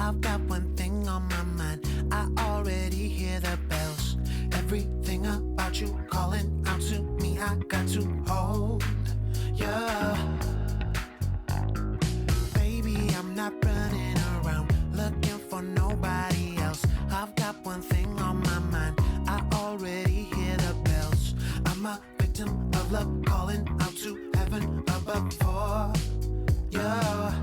I've got one thing on my mind. I already hear the bells. Everything about you calling out to me. I got to hold ya. Baby, I'm not running around looking for nobody else. I've got one thing on my mind. I already hear the bells. I'm a victim of love calling out to heaven above for ya.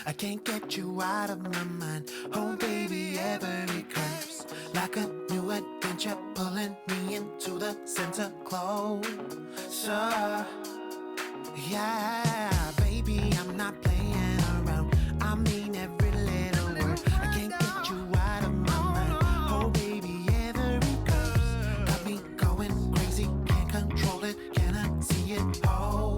I can't get you out of my mind. Oh baby, every curve's like a new adventure, pulling me into the center closer. Yeah, baby, I'm not playing around. I mean every little word. I can't get you out of my mind. Oh baby, every curve's got me going crazy. Can't control it, can I see it all?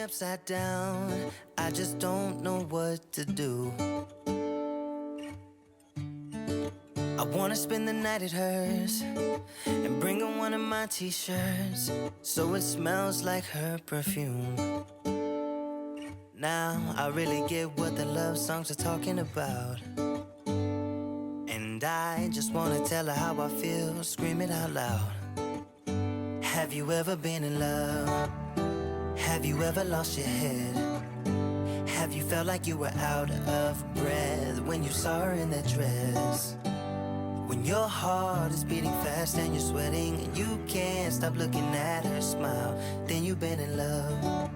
Upside down, I just don't know what to do. I wanna spend the night at hers and bring her one of my t-shirts so it smells like her perfume. Now I really get what the love songs are talking about, and I just wanna tell her how I feel, scream it out loud. Have you ever been in love? Have you ever lost your head? Have you felt like you were out of breath when you saw her in that dress? When your heart is beating fast and you're sweating and you can't stop looking at her smile, then you've been in love.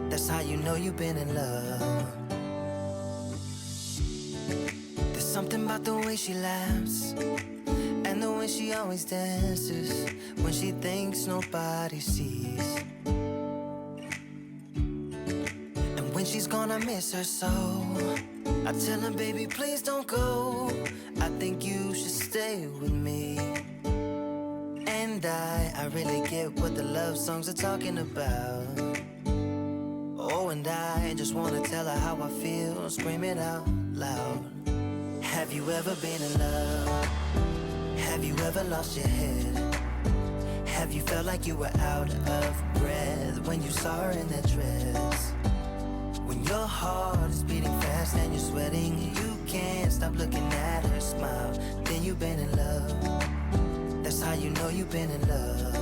That's how you know you've been in love. There's something about the way she laughs and the way she always dances when she thinks nobody sees. When she's gone, I miss her so. I tell her, baby, please don't go. I think you should stay with me. And I really get what the love songs are talking about. Oh, and I just wanna tell her how I feel, scream it out loud. Have you ever been in love? Have you ever lost your head? Have you felt like you were out of breath when you saw her in that dress? When your heart is beating fast and you're sweating and you can't stop looking at her smile, then you've been in love. That's how you know you've been in love.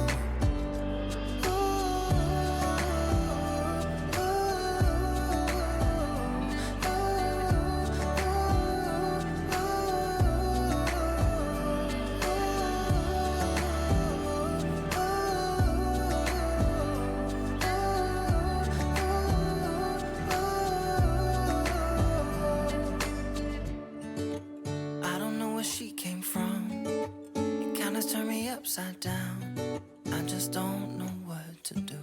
upside down. I just don't know what to do.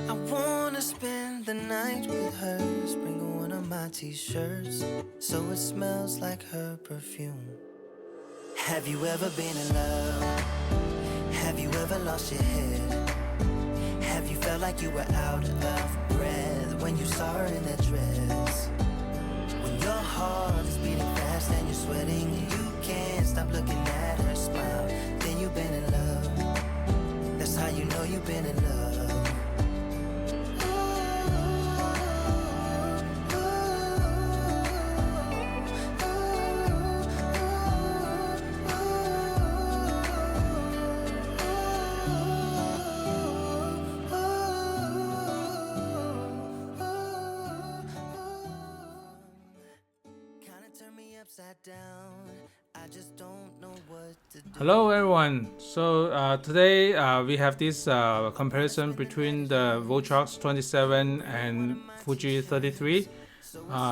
I wanna spend the night with her, sprinkle one of my t-shirts so it smells like her perfume. Have you ever been in love? Have you ever lost your head? Have you felt like you were out of breath when you saw her in that dress? When your heart is beating fast and you're sweating and you can't stop looking at her smile, then you've been in love. That's how you know you've been in love. Hello everyone. So today we have this comparison between the Viltrox 27 and Fuji 33.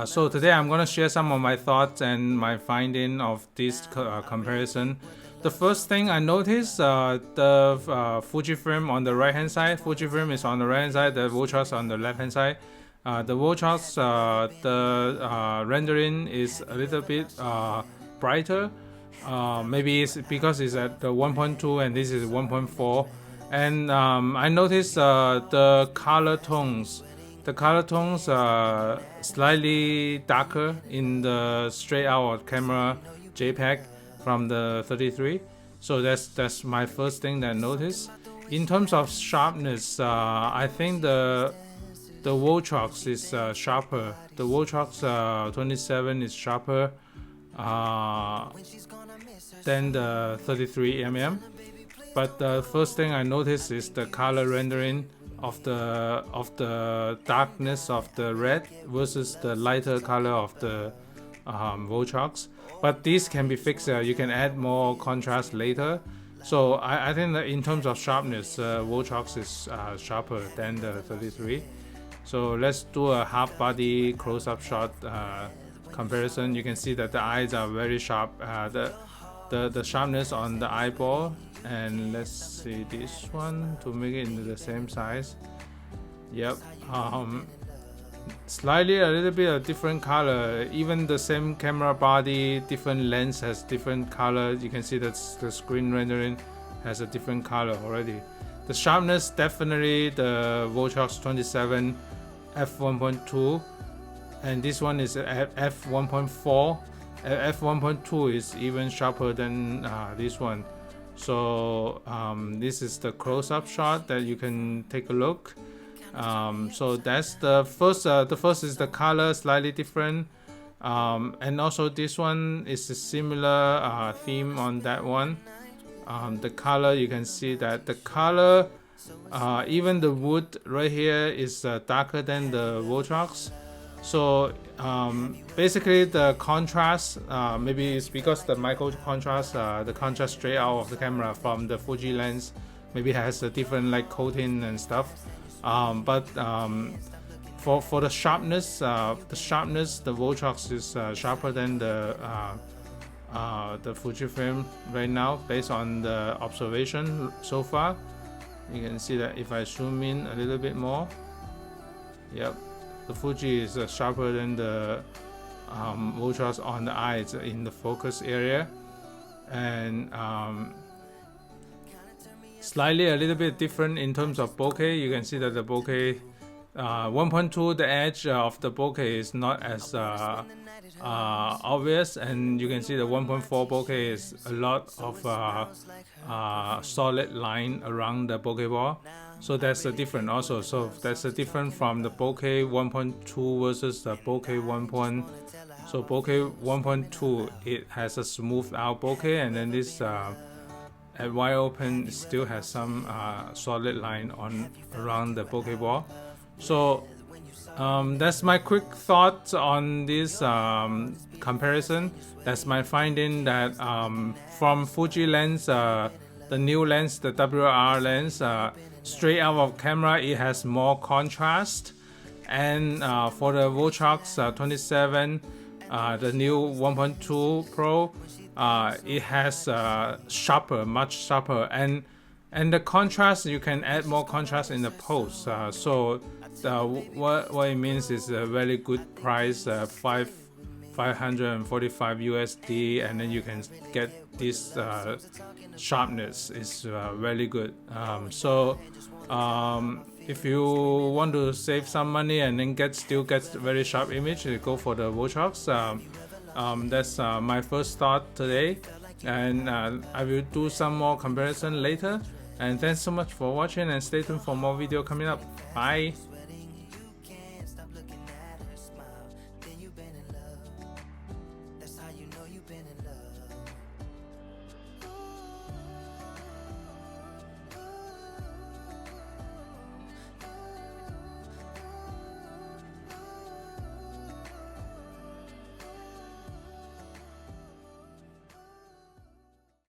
So today I'm going to share some of my thoughts and my finding of this comparison. The first thing I noticed, the Fujifilm on the right hand side. Fujifilm is on the right hand side, the Viltrox on the left hand side. The Viltrox, the rendering is a little bit brighter. Maybe it's because it's at the 1.2 and this is 1.4. And I noticed the color tones. The color tones are slightly darker in the straight out of camera JPEG from the 33. So that's my first thing that I noticed. In terms of sharpness, I think the Viltrox is sharper. The Viltrox 27 is sharper than the 33mm. But the first thing I noticed is the color rendering of the darkness of the red versus the lighter color of the Viltrox. But this can be fixed. You can add more contrast later. So I think that in terms of sharpness, Viltrox is sharper than the 33. So let's do a half body close-up shot comparison. You can see that the eyes are very sharp. The sharpness on the eyeball, and let's see this one to make it into the same size. Yep. Slightly a little bit of different color. Even the same camera body, different lens has different color. You can see that the screen rendering has a different color already. The sharpness, definitely the Viltrox 27 F1.2, and this one is at F1.4. F1.2 is even sharper than this one. So this is the close-up shot that you can take a look. So that's the first. The first is the color, slightly different, and also this one is a similar theme on that one. The color, you can see that the color, even the wood right here is darker than the Viltrox. So basically the contrast, maybe it's because the micro contrast, the contrast straight out of the camera from the Fuji lens maybe has a different like coating and stuff. But for the sharpness, the Viltrox is sharper than the Fujifilm right now, based on the observation so far. You can see that if I zoom in a little bit more, yep, the Fuji is sharper than the Viltrox on the eyes in the focus area, and slightly a little bit different in terms of bokeh. You can see that the bokeh 1.2, the edge of the bokeh is not as obvious, and you can see the 1.4 bokeh is a lot of solid line around the bokeh ball. So that's a different also. So that's a different from the bokeh 1.2 versus the bokeh 1. So bokeh 1.2, it has a smooth out bokeh, and then this at wide open still has some solid line on around the bokeh ball. So that's my quick thoughts on this comparison. That's my finding that from Fuji lens, the new lens, the WR lens, straight out of camera it has more contrast, and for the Viltrox 27, The new 1.2 Pro, it has sharper, much sharper, and the contrast, you can add more contrast in the post. So what it means is a very good price, 545 USD, and then you can get this sharpness. Is very good. If you want to save some money and then still get very sharp image, you go for the Viltrox. That's my first thought today, and I will do some more comparison later. And thanks so much for watching, and stay tuned for more video coming up. Bye.